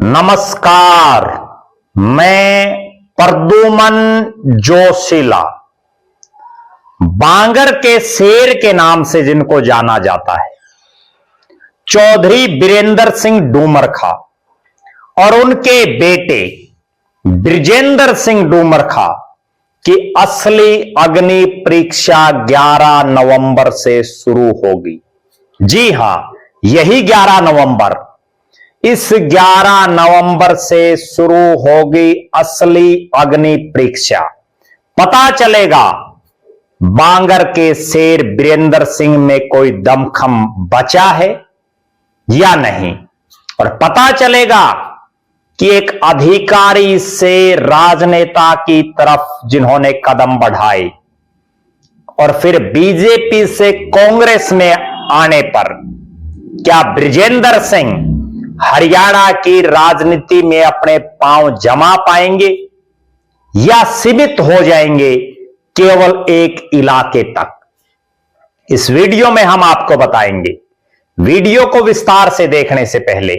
नमस्कार, मैं प्रद्युमन जोशीला, बांगर के शेर के नाम से जिनको जाना जाता है, चौधरी बीरेंद्र सिंह डूमरखा और उनके बेटे बृजेंद्र सिंह डूमरखा की असली अग्नि परीक्षा 11 नवंबर से शुरू होगी। जी हां, यही 11 नवंबर। इस 11 नवंबर से शुरू होगी असली अग्नि परीक्षा। पता चलेगा बांगर के शेर बीरेंद्र सिंह में कोई दमखम बचा है या नहीं, और पता चलेगा कि एक अधिकारी से राजनेता की तरफ जिन्होंने कदम बढ़ाए और फिर बीजेपी से कांग्रेस में आने पर क्या बृजेंद्र सिंह हरियाणा की राजनीति में अपने पांव जमा पाएंगे या सीमित हो जाएंगे केवल एक इलाके तक। इस वीडियो में हम आपको बताएंगे। वीडियो को विस्तार से देखने से पहले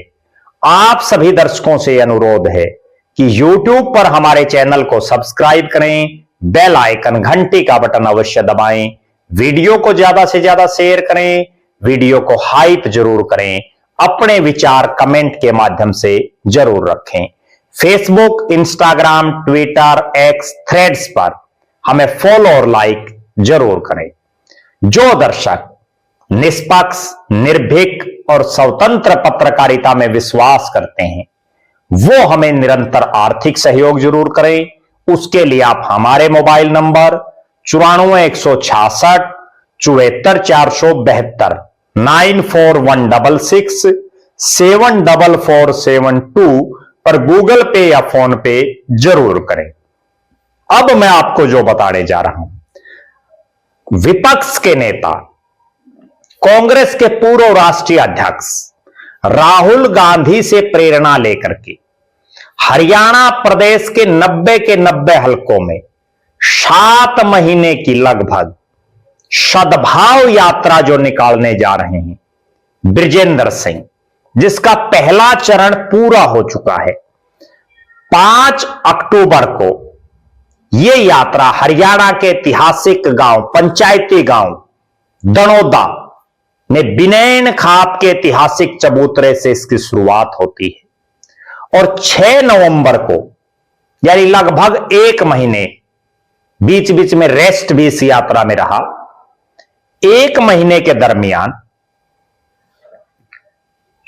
आप सभी दर्शकों से अनुरोध है कि YouTube पर हमारे चैनल को सब्सक्राइब करें, बेल आइकन घंटी का बटन अवश्य दबाएं, वीडियो को ज्यादा से ज्यादा शेयर करें, वीडियो को हाइप जरूर करें, अपने विचार कमेंट के माध्यम से जरूर रखें। Facebook, Instagram, Twitter, x, threads पर हमें फॉलो और लाइक जरूर करें। जो दर्शक निष्पक्ष, निर्भीक और स्वतंत्र पत्रकारिता में विश्वास करते हैं वो हमें निरंतर आर्थिक सहयोग जरूर करें। उसके लिए आप हमारे मोबाइल नंबर 94 166 74 472 94 166 74472 पर गूगल पे या फोन पे जरूर करें। अब मैं आपको जो बताने जा रहा हूं, विपक्ष के नेता कांग्रेस के पूर्व राष्ट्रीय अध्यक्ष राहुल गांधी से प्रेरणा लेकर के हरियाणा प्रदेश के 90 हलकों में 7 महीने की लगभग सद्भाव यात्रा जो निकालने जा रहे हैं बृजेंद्र सिंह, जिसका पहला चरण पूरा हो चुका है। 5 अक्टूबर को यह यात्रा हरियाणा के ऐतिहासिक गांव, पंचायती गांव दनोदा में बिनैन खाप के ऐतिहासिक चबूतरे से इसकी शुरुआत होती है और 6 नवंबर को, यानी लगभग 1 महीने, बीच बीच में रेस्ट भी इस यात्रा में रहा, 1 महीने के दरमियान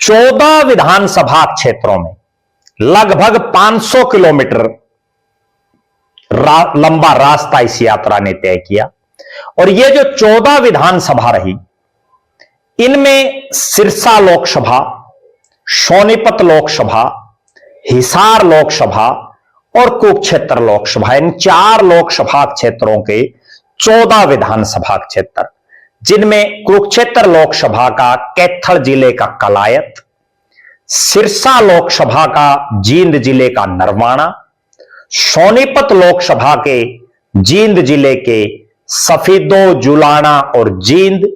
14 विधानसभा क्षेत्रों में लगभग 500 किलोमीटर लंबा रास्ता इस यात्रा ने तय किया। और यह जो 14 विधानसभा रही, इनमें सिरसा लोकसभा, सोनीपत लोकसभा, हिसार लोकसभा और कुरुक्षेत्र लोकसभा, इन 4 लोकसभा क्षेत्रों के 14 विधानसभा क्षेत्र, जिनमें कुरुक्षेत्र लोकसभा का कैथल जिले का कलायत, सिरसा लोकसभा का जींद जिले का नरवाना, सोनीपत लोकसभा के जींद जिले के सफीदो, जुलाना और जींद,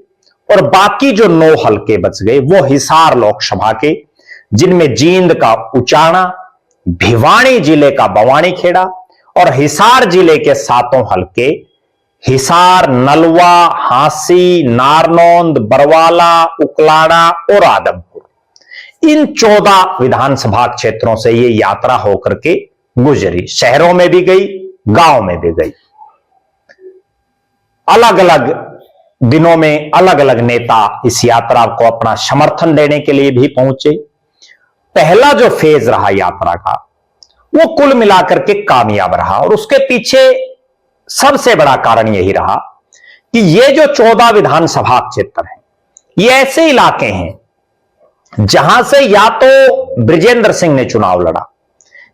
और बाकी जो 9 हलके बच गए वो हिसार लोकसभा के, जिनमें जींद का उचाना, भिवानी जिले का बवानी खेड़ा और हिसार जिले के 7 हलके हिसार, नलवा, हांसी, नारनौंद, बरवाला, उकलाना और आदमपुर। इन 14 विधानसभा क्षेत्रों से ये यात्रा होकर के गुजरी। शहरों में भी गई, गांव में भी गई। अलग अलग दिनों में अलग अलग नेता इस यात्रा को अपना समर्थन देने के लिए भी पहुंचे। पहला जो फेज रहा यात्रा का वो कुल मिलाकर के कामयाब रहा, और उसके पीछे सबसे बड़ा कारण यही रहा कि ये जो 14 विधानसभा क्षेत्र हैं, ये ऐसे इलाके हैं जहां से या तो बृजेंद्र सिंह ने चुनाव लड़ा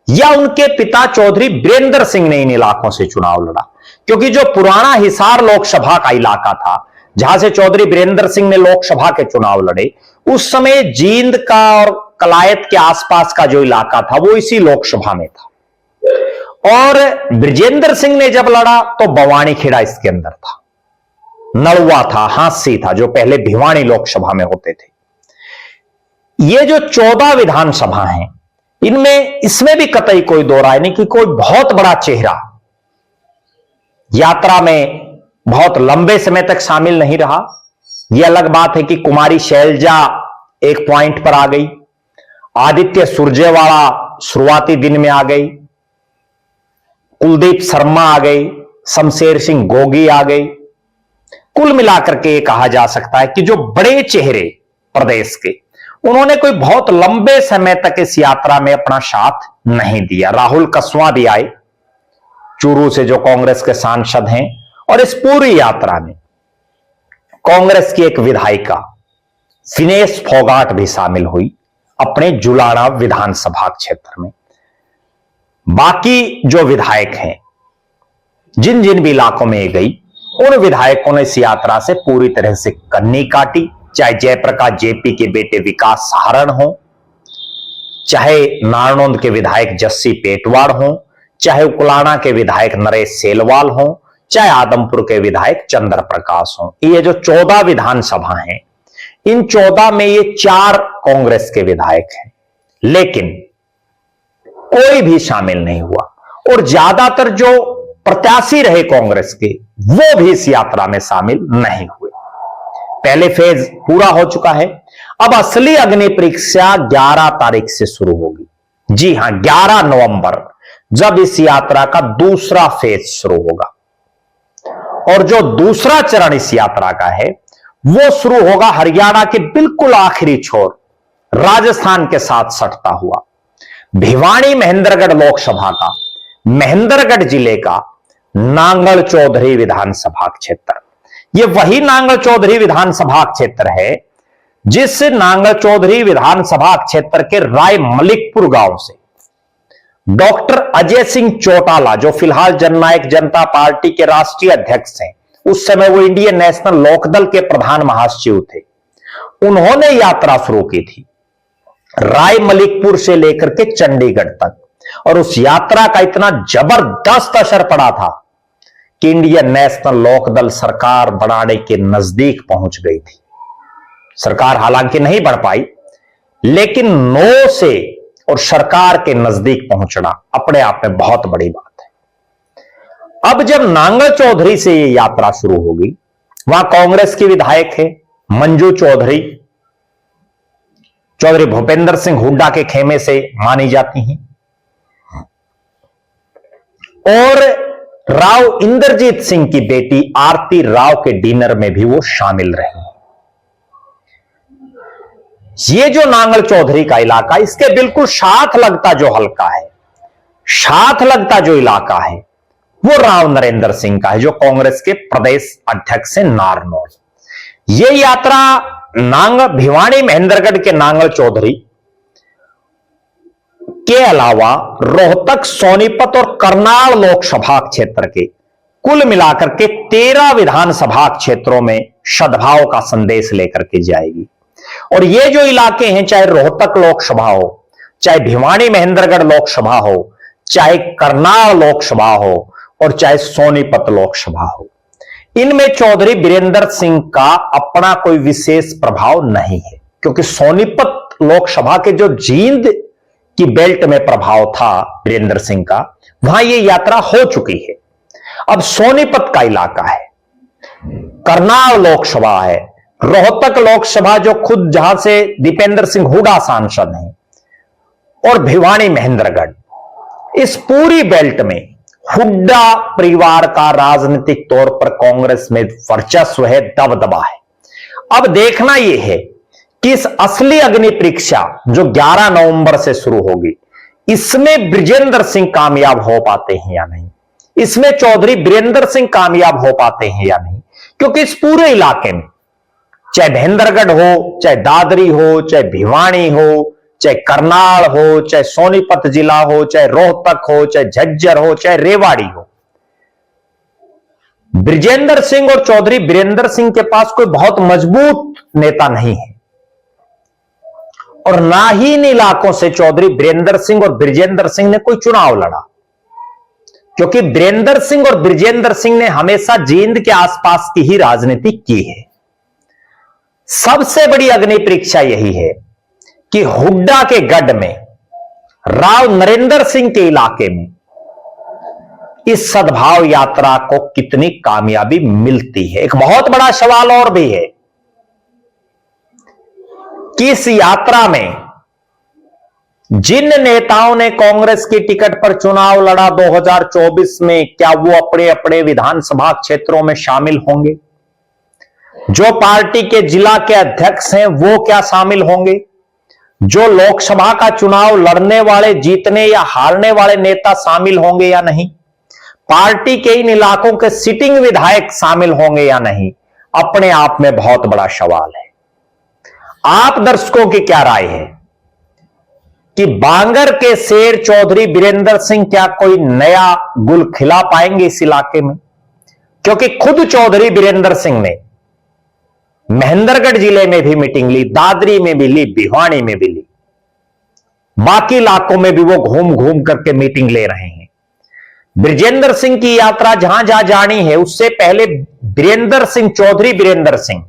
या उनके पिता चौधरी बीरेंद्र सिंह ने इन इलाकों से चुनाव लड़ा। क्योंकि जो पुराना हिसार लोकसभा का इलाका था, जहां से चौधरी बीरेंद्र सिंह ने लोकसभा के चुनाव लड़े, उस समय जींद का और कलायत के आसपास का जो इलाका था वो इसी लोकसभा में था। और बृजेंद्र सिंह ने जब लड़ा तो बवानी खेड़ा इसके अंदर था, नलवा था, हांसी था, जो पहले भिवानी लोकसभा में होते थे। ये जो 14 विधानसभा हैं, इनमें इसमें भी कतई कोई दो राय नहीं कि कोई बहुत बड़ा चेहरा यात्रा में बहुत लंबे समय तक शामिल नहीं रहा। यह अलग बात है कि कुमारी शैलजा एक पॉइंट पर आ गई, आदित्य सुरजेवाला शुरुआती दिन में आ गई, कुलदीप शर्मा आ गई, शमशेर सिंह गोगी आ गई। कुल मिलाकर के कहा जा सकता है कि जो बड़े चेहरे प्रदेश के, उन्होंने कोई बहुत लंबे समय तक इस यात्रा में अपना साथ नहीं दिया। राहुल कसवां भी आए चूरू से, जो कांग्रेस के सांसद हैं, और इस पूरी यात्रा में कांग्रेस की एक विधायिका विनेश फोगाट भी शामिल हुई अपने जुलाना विधानसभा क्षेत्र में। बाकी जो विधायक हैं, जिन जिन भी इलाकों में गई, उन विधायकों ने इस यात्रा से पूरी तरह से कन्नी काटी। चाहे जयप्रकाश जेपी के बेटे विकास सहारण हो, चाहे नारनौंद के विधायक जस्सी पेटवाड़ हो, चाहे उकुलाना के विधायक नरेश सेलवाल हो, चाहे आदमपुर के विधायक चंद्र प्रकाश हो। ये जो 14 विधानसभा हैं, इन 14 में ये 4 कांग्रेस के विधायक हैं, लेकिन कोई भी शामिल नहीं हुआ। और ज्यादातर जो प्रत्याशी रहे कांग्रेस के, वो भी इस यात्रा में शामिल नहीं हुए। पहले फेज पूरा हो चुका है। अब असली अग्नि परीक्षा 11 तारीख से शुरू होगी। जी हां, 11 नवंबर, जब इस यात्रा का दूसरा फेज शुरू होगा। और जो दूसरा चरण इस यात्रा का है, वो शुरू होगा हरियाणा के बिल्कुल आखिरी छोर, राजस्थान के साथ सटता हुआ भिवानी महेंद्रगढ़ लोकसभा का, महेंद्रगढ़ जिले का नांगल चौधरी विधानसभा क्षेत्र। यह वही नांगल चौधरी विधानसभा क्षेत्र है जिस नांगल चौधरी विधानसभा क्षेत्र के राय मलिकपुर गांव से डॉक्टर अजय सिंह चौटाला, जो फिलहाल जननायक जनता पार्टी के राष्ट्रीय अध्यक्ष हैं, उस समय वो इंडियन नेशनल लोकदल के प्रधान महासचिव थे, उन्होंने यात्रा शुरू की थी राय मलिकपुर से लेकर के चंडीगढ़ तक। और उस यात्रा का इतना जबरदस्त असर पड़ा था कि इंडियन नेशनल लोकदल सरकार बनाने के नजदीक पहुंच गई थी। सरकार हालांकि नहीं बढ़ पाई, लेकिन 9 से और सरकार के नजदीक पहुंचना अपने आप में बहुत बड़ी बात है। अब जब नांगल चौधरी से यह यात्रा शुरू होगी, वहां कांग्रेस की विधायक है मंजू चौधरी, चौधरी भूपेंद्र सिंह हुड्डा के खेमे से मानी जाती हैं, और राव इंद्रजीत सिंह की बेटी आरती राव के डिनर में भी वो शामिल रही। ये जो नांगल चौधरी का इलाका, इसके बिल्कुल साथ लगता जो हल्का है, साथ लगता जो इलाका है, वो राव नरेंद्र सिंह का है, जो कांग्रेस के प्रदेश अध्यक्ष हैं नारनौल। ये यात्रा भिवानी महेंद्रगढ़ के नांगल चौधरी के अलावा रोहतक, सोनीपत और करनाल लोकसभा क्षेत्र के कुल मिलाकर के 13 विधानसभा क्षेत्रों में सद्भाव का संदेश लेकर के जाएगी। और ये जो इलाके हैं, चाहे रोहतक लोकसभा हो, चाहे भिवानी महेंद्रगढ़ लोकसभा हो, चाहे करनाल लोकसभा हो, और चाहे सोनीपत लोकसभा हो, इनमें चौधरी बीरेंद्र सिंह का अपना कोई विशेष प्रभाव नहीं है, क्योंकि सोनीपत लोकसभा के जो जींद की बेल्ट में प्रभाव था बीरेंद्र सिंह का, वहां ये यात्रा हो चुकी है। अब सोनीपत का इलाका है, करनाल लोकसभा है, रोहतक लोकसभा जो खुद जहां से दीपेंद्र सिंह हुड्डा सांसद हैं, और भिवानी महेंद्रगढ़, इस पूरी बेल्ट में हुड्डा परिवार का राजनीतिक तौर पर कांग्रेस में वर्चस्व है, दबदबा है। अब देखना यह है कि इस असली अग्नि परीक्षा जो 11 नवंबर से शुरू होगी, इसमें बृजेंद्र सिंह कामयाब हो पाते हैं या नहीं, इसमें चौधरी बीरेंद्र सिंह कामयाब हो पाते हैं या नहीं। क्योंकि इस पूरे इलाके में, चाहे महेंद्रगढ़ हो, चाहे दादरी हो, चाहे भिवानी हो, चाहे करनाल हो, चाहे सोनीपत जिला हो, चाहे रोहतक हो, चाहे झज्जर हो, चाहे रेवाड़ी हो, बृजेंद्र सिंह और चौधरी बीरेंद्र सिंह के पास कोई बहुत मजबूत नेता नहीं है, और ना ही इन इलाकों से चौधरी बीरेंद्र सिंह और बृजेंद्र सिंह ने कोई चुनाव लड़ा। क्योंकि बीरेंद्र सिंह और बृजेंद्र सिंह ने हमेशा जींद के आसपास की ही राजनीति की है। सबसे बड़ी अग्नि परीक्षा यही है कि हुड्डा के गढ़ में राव नरेंद्र सिंह के इलाके में इस सद्भाव यात्रा को कितनी कामयाबी मिलती है। एक बहुत बड़ा सवाल और भी है कि इस यात्रा में जिन नेताओं ने कांग्रेस की टिकट पर चुनाव लड़ा 2024 में, क्या वो अपने अपने विधानसभा क्षेत्रों में शामिल होंगे? जो पार्टी के जिला के अध्यक्ष हैं वो क्या शामिल होंगे? जो लोकसभा का चुनाव लड़ने वाले, जीतने या हारने वाले नेता शामिल होंगे या नहीं? पार्टी के इन इलाकों के सिटिंग विधायक शामिल होंगे या नहीं? अपने आप में बहुत बड़ा सवाल है। आप दर्शकों की क्या राय है कि बांगर के शेर चौधरी बीरेंद्र सिंह क्या कोई नया गुल खिला पाएंगे इस इलाके में? क्योंकि खुद चौधरी बीरेंद्र सिंह ने महेंद्रगढ़ जिले में भी मीटिंग ली, दादरी में भी ली, भिवानी में भी ली, बाकी इलाकों में भी वो घूम घूम करके मीटिंग ले रहे हैं। बृजेंद्र सिंह की यात्रा जहां जहां जानी है उससे पहले बीरेंद्र सिंह, चौधरी बीरेंद्र सिंह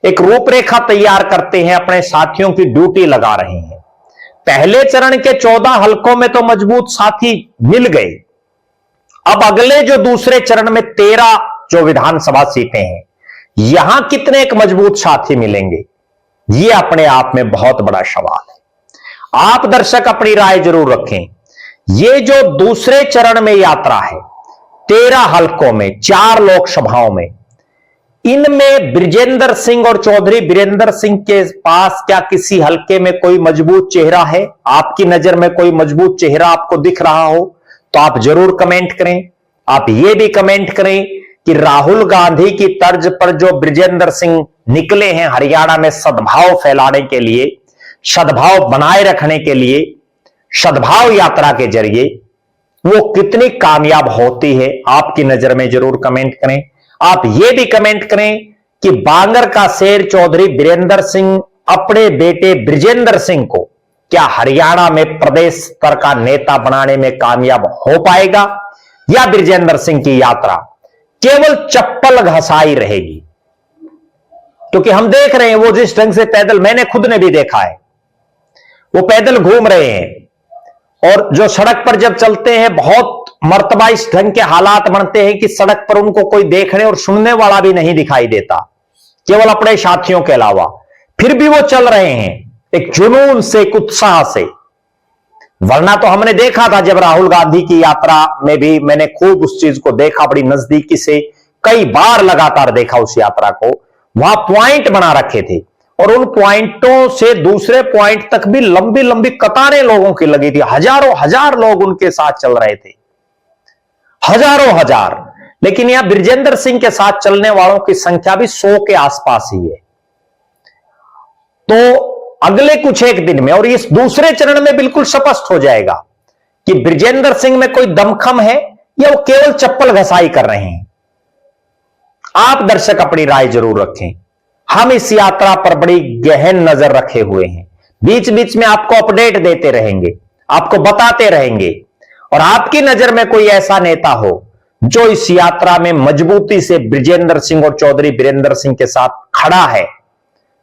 एक रूपरेखा तैयार करते हैं, अपने साथियों की ड्यूटी लगा रहे हैं। पहले चरण के 14 हलकों में तो मजबूत साथी मिल गए, अब अगले जो दूसरे चरण में 13 जो विधानसभा सीटें हैं, यहां कितने एक मजबूत साथी मिलेंगे, यह अपने आप में बहुत बड़ा सवाल है। आप दर्शक अपनी राय जरूर रखें। यह जो दूसरे चरण में यात्रा है 13 हलकों में, 4 लोकसभाओं में, इनमें बृजेंद्र सिंह और चौधरी बीरेंद्र सिंह के पास क्या किसी हलके में कोई मजबूत चेहरा है? आपकी नजर में कोई मजबूत चेहरा आपको दिख रहा हो तो आप जरूर कमेंट करें। आप यह भी कमेंट करें कि राहुल गांधी की तर्ज पर जो बृजेंद्र सिंह निकले हैं हरियाणा में सद्भाव फैलाने के लिए, सद्भाव बनाए रखने के लिए, सद्भाव यात्रा के जरिए, वो कितनी कामयाब होती है? आपकी नजर में जरूर कमेंट करें। आप यह भी कमेंट करें कि बांगर का शेर चौधरी बीरेंद्र सिंह अपने बेटे बृजेंद्र सिंह को क्या हरियाणा में प्रदेश स्तर का नेता बनाने में कामयाब हो पाएगा, या बृजेंद्र सिंह की यात्रा केवल चप्पल घसाई रहेगी? क्योंकि हम देख रहे हैं वो जिस ढंग से पैदल, मैंने खुद ने भी देखा है, वो पैदल घूम रहे हैं और जो सड़क पर जब चलते हैं बहुत मर्तबा इस ढंग के हालात बनते हैं कि सड़क पर उनको कोई देखने और सुनने वाला भी नहीं दिखाई देता, केवल अपने साथियों के अलावा। फिर भी वो चल रहे हैं एक जुनून से, एक उत्साह से। वरना तो हमने देखा था जब राहुल गांधी की यात्रा में भी मैंने खूब उस चीज को देखा, बड़ी नजदीकी से, कई बार लगातार देखा उस यात्रा को। वहां पॉइंट बना रखे थे और उन पॉइंटों से दूसरे पॉइंट तक भी लंबी लंबी कतारें लोगों की लगी थी। हजारों हजार लोग उनके साथ चल रहे थे, हजारों हजार। लेकिन यहां बृजेंद्र सिंह के साथ चलने वालों की संख्या भी 100 के आसपास ही है। तो अगले कुछ एक दिन में और इस दूसरे चरण में बिल्कुल स्पष्ट हो जाएगा कि बृजेंद्र सिंह में कोई दमखम है या वो केवल चप्पल घसाई कर रहे हैं। आप दर्शक अपनी राय जरूर रखें। हम इस यात्रा पर बड़ी गहन नजर रखे हुए हैं, बीच बीच में आपको अपडेट देते रहेंगे, आपको बताते रहेंगे। और आपकी नजर में कोई ऐसा नेता हो जो इस यात्रा में मजबूती से बृजेंद्र सिंह और चौधरी बीरेंद्र सिंह के साथ खड़ा है,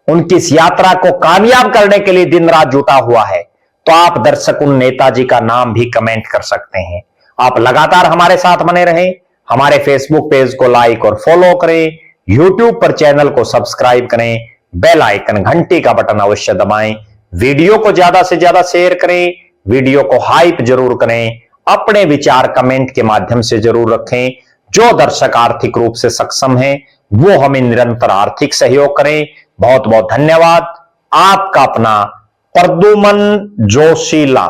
उनकी इस यात्रा को कामयाब करने के लिए दिन रात जुटा हुआ है, तो आप दर्शक उन नेताजी का नाम भी कमेंट कर सकते हैं। आप लगातार हमारे साथ बने रहें, हमारे फेसबुक पेज को लाइक और फॉलो करें, यूट्यूब पर चैनल को सब्सक्राइब करें, बेल आइकन घंटी का बटन अवश्य दबाएं, वीडियो को ज्यादा से ज्यादा शेयर करें, वीडियो को हाइप जरूर करें, अपने विचार कमेंट के माध्यम से जरूर रखें। जो दर्शक आर्थिक रूप से सक्षम हैं वो हमें निरंतर आर्थिक सहयोग करें। बहुत बहुत धन्यवाद। आपका अपना प्रद्युमन जोशीला।